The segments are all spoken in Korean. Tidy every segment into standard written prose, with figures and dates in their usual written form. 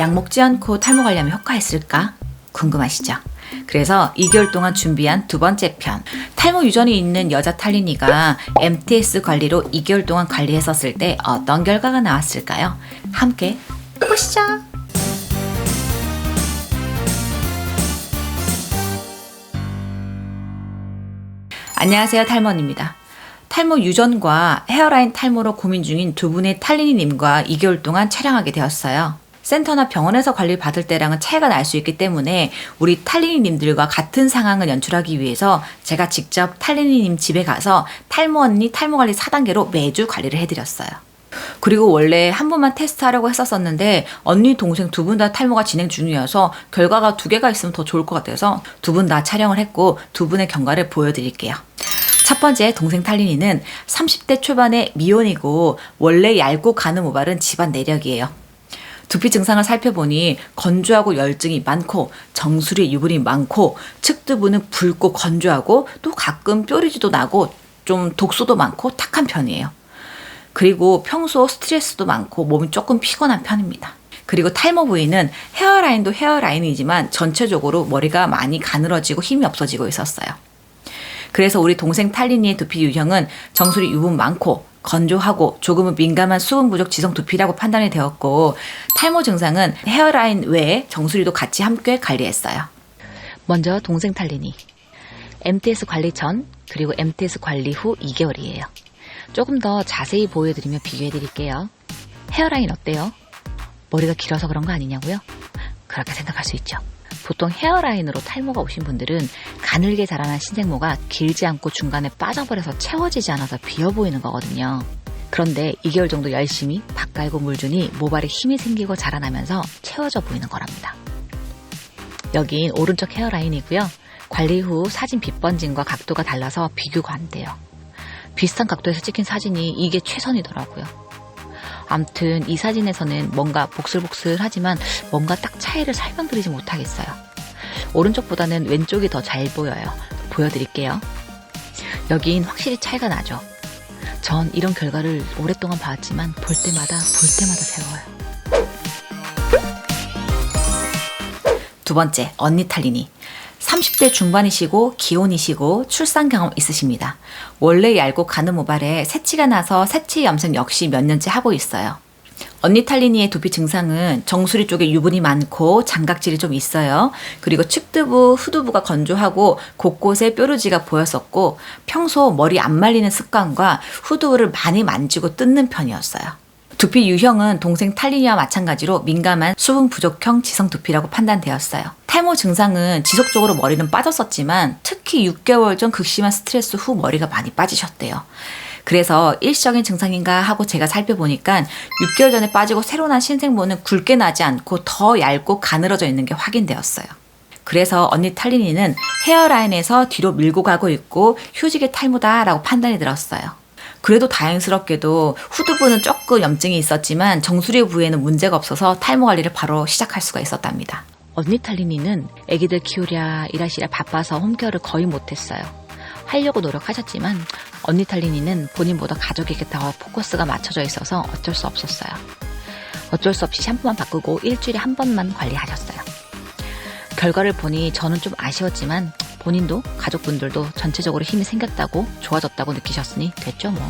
약 먹지 않고 탈모 관리하면 효과있을까? 궁금하시죠? 그래서 2개월 동안 준비한 두 번째 편, 탈모 유전이 있는 여자 탈린이가 MTS 관리로 2개월 동안 관리했었을 때 어떤 결과가 나왔을까요? 함께 보시죠. 안녕하세요, 탈모입니다. 탈모 유전과 헤어라인 탈모로 고민 중인 두 분의 탈린이님과 2개월 동안 촬영하게 되었어요. 센터나 병원에서 관리를 받을 때랑은 차이가 날 수 있기 때문에 우리 탈린이님들과 같은 상황을 연출하기 위해서 제가 직접 탈린이님 집에 가서 탈모 언니 탈모 관리 4단계로 매주 관리를 해드렸어요. 그리고 원래 한 번만 테스트하려고 했었는데 언니 동생 두 분 다 탈모가 진행 중이어서 결과가 2개가 있으면 더 좋을 것 같아서 두 분 다 촬영을 했고 두 분의 경과를 보여드릴게요. 첫 번째 동생 탈린이는 30대 초반의 미혼이고 원래 얇고 가는 모발은 집안 내력이에요. 두피 증상을 살펴보니 건조하고 열증이 많고 정수리 유분이 많고 측두부는 붉고 건조하고 또 가끔 뾰루지도 나고 좀 독소도 많고 탁한 편이에요. 그리고 평소 스트레스도 많고 몸이 조금 피곤한 편입니다. 그리고 탈모 부위는 헤어라인도 헤어라인이지만 전체적으로 머리가 많이 가늘어지고 힘이 없어지고 있었어요. 그래서 우리 동생 탈린이의 두피 유형은 정수리 유분 많고 건조하고 조금은 민감한 수분 부족 지성 두피라고 판단이 되었고 탈모 증상은 헤어라인 외에 정수리도 같이 함께 관리했어요. 먼저 동생 탈린이 MTS 관리 전 그리고 MTS 관리 후 2개월이에요. 조금 더 자세히 보여드리며 비교해드릴게요. 헤어라인 어때요? 머리가 길어서 그런 거 아니냐고요? 그렇게 생각할 수 있죠. 보통 헤어라인으로 탈모가 오신 분들은 가늘게 자라난 신생모가 길지 않고 중간에 빠져버려서 채워지지 않아서 비어 보이는 거거든요. 그런데 2개월 정도 열심히 밥 갈고 물 주니 모발에 힘이 생기고 자라나면서 채워져 보이는 거랍니다. 여긴 오른쪽 헤어라인이고요. 관리 후 사진 빛번짐과 각도가 달라서 비교가 안 돼요. 비슷한 각도에서 찍힌 사진이 이게 최선이더라고요. 암튼 이 사진에서는 뭔가 복슬복슬하지만 뭔가 딱 차이를 설명드리지 못하겠어요. 오른쪽보다는 왼쪽이 더 잘 보여요. 보여드릴게요. 여긴 확실히 차이가 나죠. 전 이런 결과를 오랫동안 봐왔지만 볼 때마다 새로워요. 두 번째, 언니 탈린이. 30대 중반이시고 기혼이시고 출산 경험 있으십니다. 원래 얇고 가는 모발에 새치가 나서 새치 염색 역시 몇 년째 하고 있어요. 언니 탈린이의 두피 증상은 정수리 쪽에 유분이 많고 장각질이 좀 있어요. 그리고 측두부, 후두부가 건조하고 곳곳에 뾰루지가 보였었고 평소 머리 안 말리는 습관과 후두부를 많이 만지고 뜯는 편이었어요. 두피 유형은 동생 탈린이와 마찬가지로 민감한 수분 부족형 지성 두피라고 판단되었어요. 탈모 증상은 지속적으로 머리는 빠졌었지만 특히 6개월 전 극심한 스트레스 후 머리가 많이 빠지셨대요. 그래서 일시적인 증상인가 하고 제가 살펴보니까 6개월 전에 빠지고 새로 난 신생모는 굵게 나지 않고 더 얇고 가늘어져 있는 게 확인되었어요. 그래서 언니 탈린이는 헤어라인에서 뒤로 밀고 가고 있고 휴직의 탈모다라고 판단이 들었어요. 그래도 다행스럽게도 후두부는 조금 염증이 있었지만 정수리 부위에는 문제가 없어서 탈모 관리를 바로 시작할 수가 있었답니다. 언니 탈린이는 아기들 키우랴 일하시랴 바빠서 홈케어를 거의 못했어요. 하려고 노력하셨지만 언니 탈린이는 본인보다 가족에게 더 포커스가 맞춰져 있어서 어쩔 수 없었어요. 어쩔 수 없이 샴푸만 바꾸고 일주일에 한 번만 관리하셨어요. 결과를 보니 저는 좀 아쉬웠지만 본인도 가족분들도 전체적으로 힘이 생겼다고 좋아졌다고 느끼셨으니 됐죠 뭐.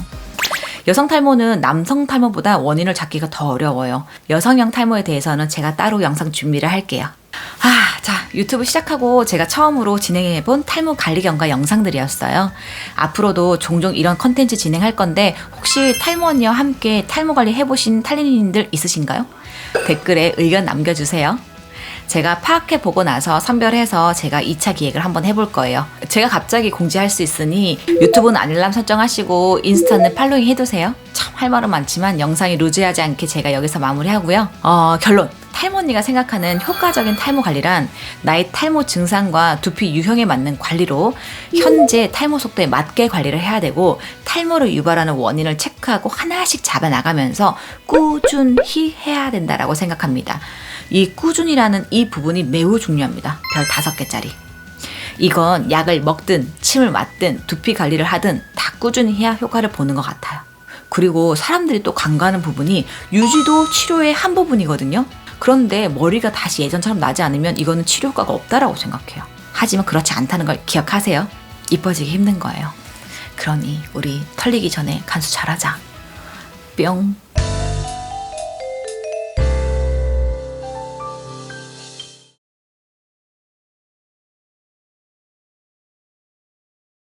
여성 탈모는 남성 탈모보다 원인을 찾기가 더 어려워요. 여성형 탈모에 대해서는 제가 따로 영상 준비를 할게요. 자, 유튜브 시작하고 제가 처음으로 진행해본 탈모 관리 경과 영상들이었어요. 앞으로도 종종 이런 컨텐츠 진행할 건데 혹시 탈모 언니와 함께 탈모 관리 해보신 탈린이님들 있으신가요? 댓글에 의견 남겨주세요. 제가 파악해보고 나서 선별해서 제가 2차 기획을 한번 해볼 거예요. 제가 갑자기 공지할 수 있으니 유튜브는 알람 설정하시고 인스타는 팔로잉 해두세요. 참 할 말은 많지만 영상이 루즈하지 않게 제가 여기서 마무리하고요. 결론! 탈모 언니가 생각하는 효과적인 탈모 관리란 나의 탈모 증상과 두피 유형에 맞는 관리로 현재 탈모 속도에 맞게 관리를 해야 되고 탈모를 유발하는 원인을 체크하고 하나씩 잡아나가면서 꾸준히 해야 된다라고 생각합니다. 이 꾸준이라는 이 부분이 매우 중요합니다. 별 5개짜리. 이건 약을 먹든 침을 맞든 두피 관리를 하든 다 꾸준히 해야 효과를 보는 것 같아요. 그리고 사람들이 또 간과하는 부분이 유지도 치료의 한 부분이거든요. 그런데 머리가 다시 예전처럼 나지 않으면 이거는 치료 효과가 없다라고 생각해요. 하지만 그렇지 않다는 걸 기억하세요. 이뻐지기 힘든 거예요. 그러니 우리 털리기 전에 간수 잘하자. 뿅.